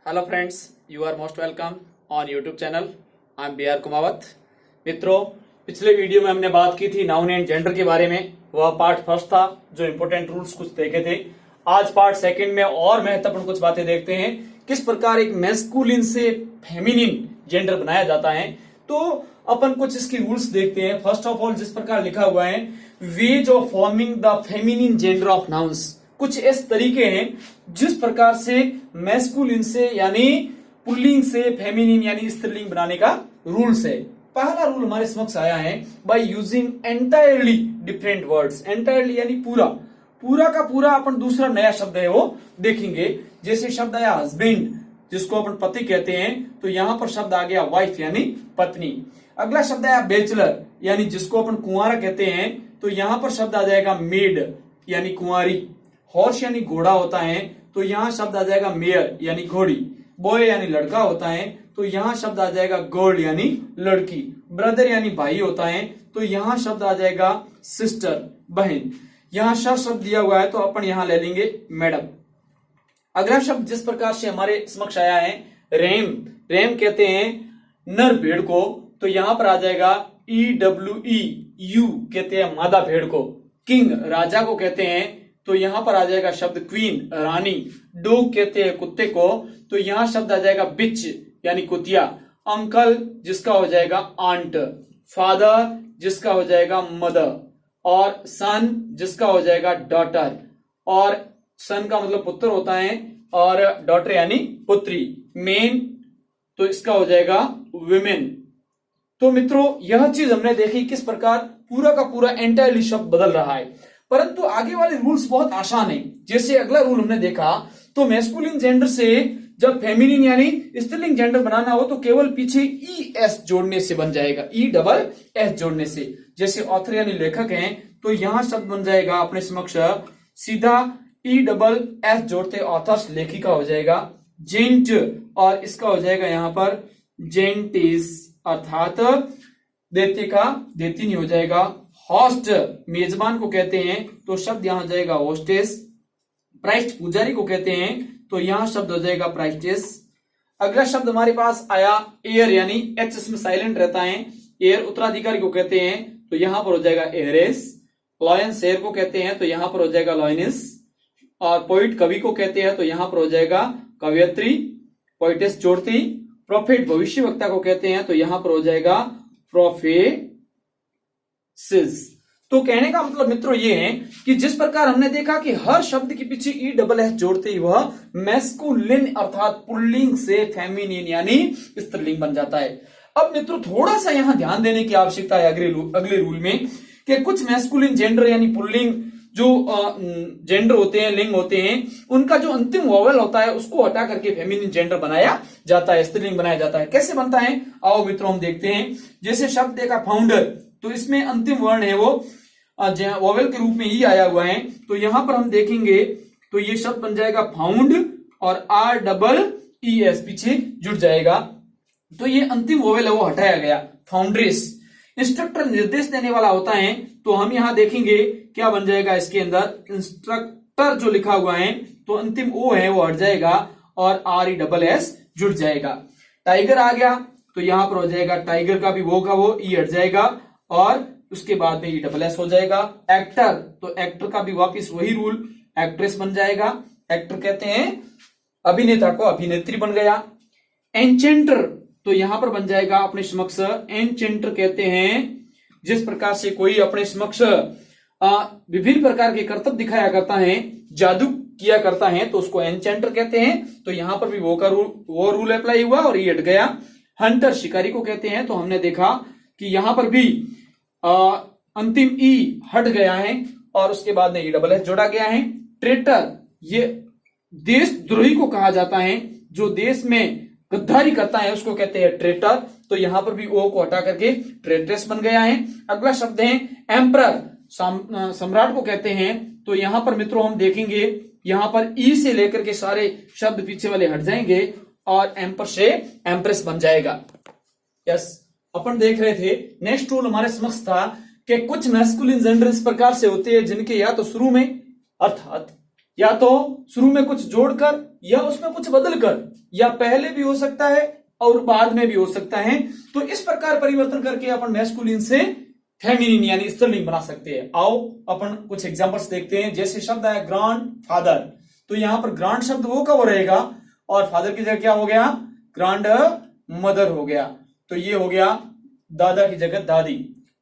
Hello friends, you are most welcome on YouTube channel. I am B R Kumawat. मित्रों, पिछले video में हमने बात की थी नाउन एंड जेंडर के बारे में। वह पार्ट फर्स्ट था जो इंपॉर्टेंट रूल्स कुछ देखे थे। आज पार्ट सेकंड में और महत्वपूर्ण कुछ बातें देखते हैं, किस प्रकार एक मैस्कुलिन से फेमिनिन जेंडर बनाया जाता है। तो अपन कुछ इसके रूल्स देखते हैं। फर्स्ट ऑफ ऑल, जिस प्रकार लिखा हुआ है, ways of forming the feminine gender of nouns, कुछ इस तरीके हैं जिस प्रकार से मैस्कुलिन से यानी पुल्लिंग से फेमिनिन यानी स्त्रीलिंग बनाने का रूल्स है। पहला रूल हमारे समक्ष आया है, by using entirely different words. Entirely यानी पूरा, पूरा का पूरा अपन दूसरा नया शब्द है वो देखेंगे। जैसे शब्द आया हस्बैंड, जिसको अपन पति कहते हैं, तो यहां पर शब्द आ गया वाइफ यानी पत्नी। अगला शब्द आया बैचलर, यानी जिसको अपन कुंवारा कहते हैं, तो यहां पर शब्द आ जाएगा मेड यानी कुंवारी। हॉर्स यानी घोड़ा होता है, तो यहां शब्द आ जाएगा मेयर यानी घोड़ी। बॉय यानी लड़का होता है, तो यहां शब्द आ जाएगा गर्ल यानी लड़की। ब्रदर यानी भाई होता है, तो यहां शब्द आ जाएगा सिस्टर बहन। यहां सर शब्द दिया हुआ है, तो अपन यहां ले लेंगे मैडम। अगला शब्द जिस प्रकार से हमारे समक्ष आया है, रेम। रेम कहते हैं नर भेड़ को, तो यहां पर आ जाएगा EWE। कहते हैं मादा भेड़ को। किंग राजा को कहते हैं, तो यहां पर आ जाएगा शब्द क्वीन रानी। डॉग कहते हैं कुत्ते को, तो यहां शब्द आ जाएगा बिच यानी कुतिया। अंकल जिसका हो जाएगा आंट। फादर जिसका हो जाएगा मदर। और सन जिसका हो जाएगा डॉटर। और सन का मतलब पुत्र होता है, और डॉटर यानी पुत्री। मेन तो इसका हो जाएगा वुमेन। तो मित्रों, यह चीज हमने देखी किस प्रकार पूरा का पूरा एंटायरली शब्द बदल रहा है। परंतु आगे वाले रूल्स बहुत आसान है। जैसे अगला रूल हमने देखा, तो मैस्कुलिन जेंडर से जब फेमिनिन यानी स्त्रीलिंग जेंडर बनाना हो, तो केवल पीछे ES जोड़ने से बन जाएगा। ESS जोड़ने से। जैसे ऑथर यानी लेखक हैं, तो यहां शब्द बन जाएगा अपने समक्ष सीधा ESS जोड़ते ऑथर्स लेखिका हो जाएगा। जेंट, और इसका हो जाएगा यहां पर जेंटिस, अर्थात देते का देती हो जाएगा। होस्ट मेजबान को कहते हैं, तो शब्द यहां हो जाएगा होस्टेस। प्राइस्ट पुजारी को कहते हैं, तो यहां शब्द हो जाएगा प्राइस्टेस। अगला शब्द हमारे पास आया एयर, यानी H इसमें साइलेंट रहता है। एयर उत्तराधिकारी को कहते हैं, तो यहां पर हो जाएगा एयरेस। लॉयन शेर को कहते हैं, तो यहां पर हो जाएगा लॉयनिस। और पोइट कवि को कहते हैं, तो यहां पर हो जाएगा कवयत्री, पोइटेस जोड़ती। प्रोफेट भविष्यवक्ता को कहते हैं, तो यहां पर हो जाएगा प्रोफेसिस। तो कहने का मतलब मित्रों ये है कि जिस प्रकार हमने देखा कि हर शब्द के पीछे ESS जोड़ते ही वह मैस्कुलिन अर्थात पुल्लिंग से फेमिनिन यानी स्त्रीलिंग बन जाता है। अब मित्रों, थोड़ा सा यहां ध्यान देने की आवश्यकता है अगले रूल में, कि कुछ मैस्कुलिन जेंडर यानी पुल्लिंग जो जेंडर होते हैं, लिंग होते हैं, उनका जो अंतिम वोवेल होता है उसको हटा करके फेमिनिन जेंडर बनाया जाता है, स्त्रीलिंग बनाया जाता है। कैसे बनता है, आओ मित्रों हम देखते हैं। जैसे शब्द देखा फाउंडर, तो इसमें अंतिम वर्ण है वो वोवेल के रूप में ही आया हुआ है, तो यहां पर हम देखेंगे तो ये शब्द बन जाएगा फाउंड, और REES पीछे जुड़ जाएगा, तो ये अंतिम वोवेल है वो हटाया गया, फाउंड्रेस। इंस्ट्रक्टर निर्देश देने वाला होता है, तो हम यहां देखेंगे क्या बन जाएगा इसके अंदर। इंस्ट्रक्टर जो लिखा हुआ है, तो अंतिम O है वो हट जाएगा, और RESS जुड़ जाएगा। टाइगर आ गया, तो यहां पर हो जाएगा टाइगर का भी वो का वो E हट जाएगा, और उसके बाद में ESS हो जाएगा। एक्टर, तो एक्टर का भी वापिस वही रूल, एक्ट्रेस बन जाएगा। एक्टर कहते हैं अभिनेता को, अभिनेत्री बन गया। एंचेंटर, तो यहां पर बन जाएगा अपने समक्ष एनचेंटर कहते हैं जिस प्रकार से कोई अपने समक्ष विभिन्न प्रकार के कर्तव्य दिखाया करता है, जादू किया करता है, तो उसको एनचेंटर कहते हैं। तो यहां पर भी वो रूल अप्लाई हुआ और ये हट गया। हंटर शिकारी को कहते हैं, तो हमने देखा कि यहां पर भी अंतिम E हट गया है, और उसके बाद में ESS जोड़ा गया है। ट्रेटर, ये देशद्रोही को कहा जाता है, जो देश में गद्दारी करता है उसको कहते हैं ट्रेटर, तो यहां पर भी O को हटा करके ट्रेट्रेस बन गया है। अगला शब्द है एम्परर, सम्राट को कहते हैं, तो यहां पर मित्रों हम देखेंगे यहां पर E से लेकर के सारे शब्द पीछे वाले हट जाएंगे, और एम्पर से एम्प्रेस बन जाएगा। यस, अपन देख रहे थे नेक्स्ट रूल हमारे समक्ष था कि कुछ मैस्कुलिन जेंडर इस प्रकार से होते हैं जिनके या तो शुरू में, अर्थात या तो शुरू में कुछ जोड़कर या उसमें कुछ बदल कर, या पहले भी हो सकता है और बाद में भी हो सकता है। तो इस प्रकार परिवर्तन करके अपन मैस्कुलिन से फेमिनिन यानी स्त्रीलिंग बना सकते हैं। आओ अपन कुछ एग्जांपल्स देखते हैं। जैसे शब्द आया ग्रांड फादर, तो यहां पर ग्रांड शब्द वो कब रहेगा और फादर की जगह क्या हो गया, ग्रांड मदर हो गया। तो ये हो गया दादा की जगह दादी।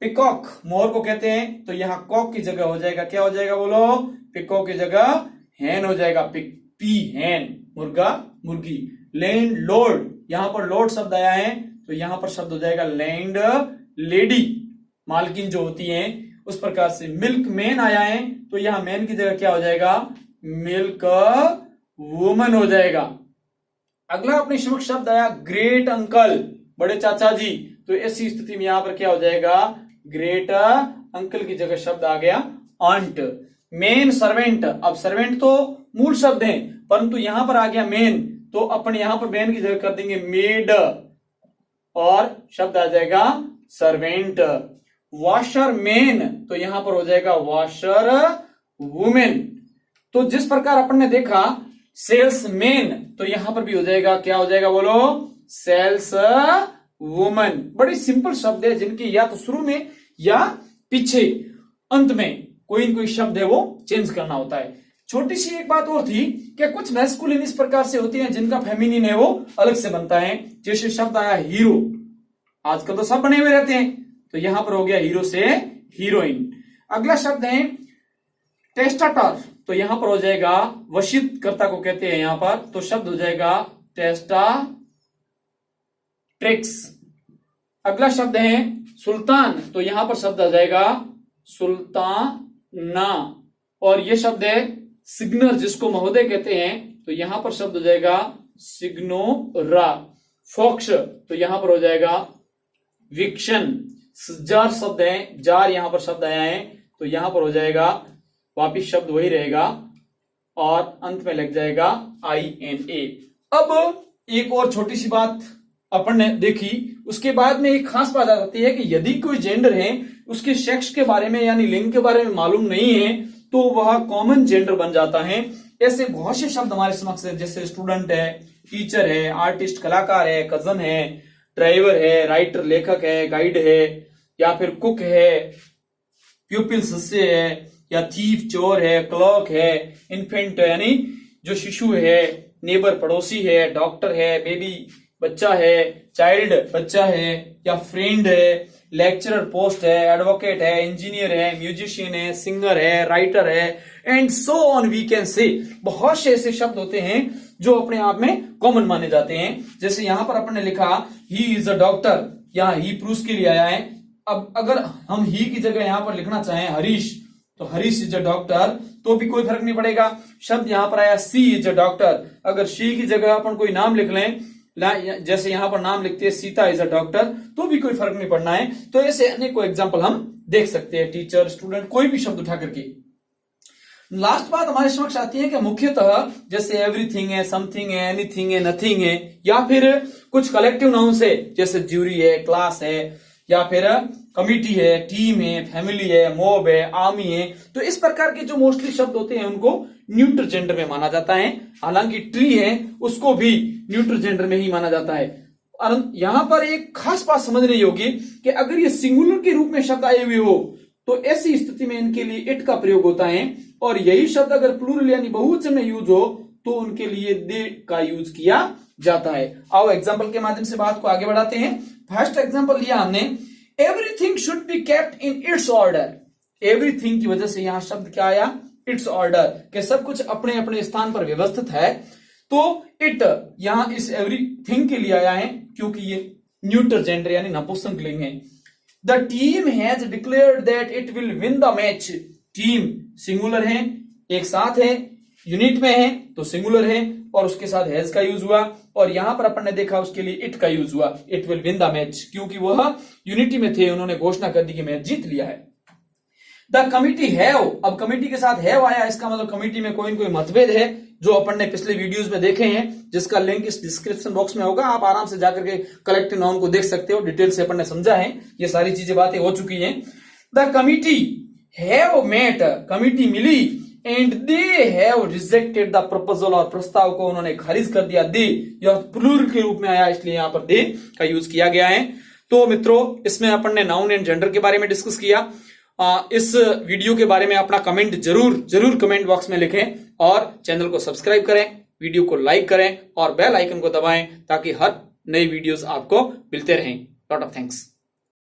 पिकॉक मोर को कहते हैं, तो यहां कॉक की जगह हो जाएगा, क्या हो जाएगा बोलो, पिकॉक की जगह हैन हो जाएगा, पी हैन, मुर्गा मुर्गी। लैंड लॉर्ड, यहां पर लॉर्ड शब्द आया है तो यहां पर शब्द हो जाएगा लैंड लेडी, मालकिन जो होती है। उस प्रकार से मिल्क मैन आया है तो यहां मैन की जगह क्या हो जाएगा, मिल्क वुमन हो जाएगा। अगला अपने समक्ष शब्द आया ग्रेट अंकल, बड़े चाचा जी, तो ऐसी स्थिति में यहां पर क्या हो जाएगा, ग्रेट अंकल की जगह शब्द आ गया आंट। मेन सर्वेंट, अब सर्वेंट तो मूल शब्द है परंतु यहां पर आ गया मेन, तो अपन यहां पर मेन की जगह कर देंगे मेड और शब्द आ जाएगा सर्वेंट। वॉशर मैन, तो यहां पर हो जाएगा वॉशर वुमेन। तो जिस प्रकार अपन ने देखा सेल्स मैन, तो यहां पर भी हो जाएगा, क्या हो जाएगा बोलो, सेल्स वुमन। बड़ी सिंपल शब्द है जिनकी या तो शुरू में या पीछे अंत में कोई न कोई शब्द है वो चेंज करना होता है। छोटी सी एक बात और थी कि कुछ मैस्कुलिन इस प्रकार से होती हैं जिनका फेमिनिन है वो अलग से बनता है। जैसे शब्द आया हीरो, आजकल तो सब बने हुए रहते हैं, तो यहां पर हो गया हीरो से हीरोइन। अगला शब्द है टेस्टाटर, तो यहां पर हो जाएगा वशीकर्ता को कहते हैं यहां पर, तो शब्द हो जाएगा टेस्टाट्रिक्स। अगला शब्द है सुल्तान, तो यहां पर शब्द आ जाएगा सुल्ताना। और ये शब्द है सिग्नर जिसको महोदय कहते हैं, तो यहां पर शब्द हो जाएगा सिग्नोरा। फॉक्स, तो यहां पर हो जाएगा विक्शन। जार शब्द है, जार यहां पर शब्द आया है तो यहां पर हो जाएगा वापिस शब्द वही रहेगा और अंत में लग जाएगा INA। अब एक और छोटी सी बात अपन ने देखी, उसके बाद में एक खास बात आ जाती है कि यदि कोई जेंडर है उसके सेक्स के बारे में यानी लिंग के बारे में मालूम नहीं है तो वह कॉमन जेंडर बन जाता है। ऐसे बहुत से शब्द हमारे समक्ष है, जैसे स्टूडेंट है, टीचर है, आर्टिस्ट कलाकार है, कजन है, ड्राइवर है, राइटर लेखक है, गाइड है, या फिर कुक है, प्यूपिल सस्य है, या थीफ चोर है, क्लॉक है, इन्फेंट यानी जो शिशु है, नेबर पड़ोसी है, डॉक्टर है, बेबी बच्चा है, चाइल्ड बच्चा है, या फ्रेंड है, लेक्चरर पोस्ट है, एडवोकेट है, इंजीनियर है, म्यूजिशियन है, सिंगर है, राइटर है, and so on we can say. बहुत से ऐसे शब्द होते हैं जो अपने आप में कॉमन माने जाते हैं। जैसे यहां पर अपन ने लिखा ही इज अ डॉक्टर, यहाँ ही पुरुष के लिए आया है। अब अगर हम ही की जगह यहां पर लिखना चाहें हरीश, तो हरीश इज अ डॉक्टर, तो भी कोई फर्क नहीं पड़ेगा। शब्द यहां पर आया सी इज अ डॉक्टर, अगर शी की जगह अपन कोई नाम लिख लें, जैसे यहां पर नाम लिखते हैं सीता इज अ डॉक्टर, तो भी कोई फर्क नहीं पड़ना है। तो ऐसे अनेकों एग्जाम्पल हम देख सकते हैं, टीचर, स्टूडेंट, कोई भी शब्द उठा करके। लास्ट बात हमारे समक्ष आती है कि मुख्यतः जैसे एवरीथिंग है, समथिंग है, एनीथिंग है, नथिंग है, या फिर कुछ कलेक्टिव नाउन्स है जैसे ज्यूरी है, क्लास है, या फिर कमिटी है, टीम है, फैमिली है, मॉब है, आर्मी है। तो इस प्रकार के जो मोस्टली शब्द होते हैं उनको न्यूट्रल जेंडर में माना जाता है। हालांकि ट्री है उसको भी न्यूट्रल जेंडर में ही माना जाता है। और यहां पर एक खास बात समझनी होगी कि अगर ये सिंगुलर के रूप में शब्द आए हुए हो तो ऐसी स्थिति में इनके लिए इट का प्रयोग होता है, और यही शब्द अगर प्लूरल यानी बहुवचन में यूज हो तो उनके लिए दे का यूज किया जाता है। आओ एग्जाम्पल के माध्यम से बात को आगे बढ़ाते हैं। फर्स्ट एग्जाम्पल लिया हमने, everything should be kept in its order. Everything की वजह से यहां शब्द क्या आया, इट्स ऑर्डर, कि सब कुछ अपने अपने स्थान पर व्यवस्थित है। तो इट यहां इस एवरीथिंग के लिए आया है क्योंकि ये न्यूट्रल जेंडर यानी नपुंसकलिंग है। The team has declared that it will win the match. Team singular है, एक साथ है, यूनिट में है तो सिंगुलर है, और उसके साथ हैज का यूज हुआ, और यहां पर अपन ने देखा उसके लिए इट का यूज हुआ, it will win the match, क्योंकि वह यूनिटी में थे, उन्होंने घोषणा कर दी कि मैच जीत लिया है। द कमिटी हैव, अब कमिटी के साथ हैव आया, इसका मतलब कमिटी में कोई न कोई मतभेद है जो अपन ने पिछले वीडियोस में देखे हैं, जिसका लिंक इस डिस्क्रिप्शन बॉक्स में होगा। आप आराम से जाकर के कलेक्टिव नाउन को देख सकते हो, डिटेल से अपन ने समझा है, ये सारी चीजें बातें हो चुकी हैं। The committee have met, committee मिली and they have rejected the proposal, और प्रस्ताव को उन्होंने खारिज कर दिया। दे यह प्लूरल के रूप में आया, इसलिए यहां पर दे का यूज किया गया है। तो मित्रों, इसमें अपन ने नाउन एंड जेंडर के बारे में डिस्कस किया। इस वीडियो के बारे में अपना कमेंट जरूर कमेंट बॉक्स में लिखें, और चैनल को सब्सक्राइब करें, वीडियो को लाइक करें और बेल आइकन को दबाएं, ताकि हर नई वीडियोस आपको मिलते रहें। Lot of thanks.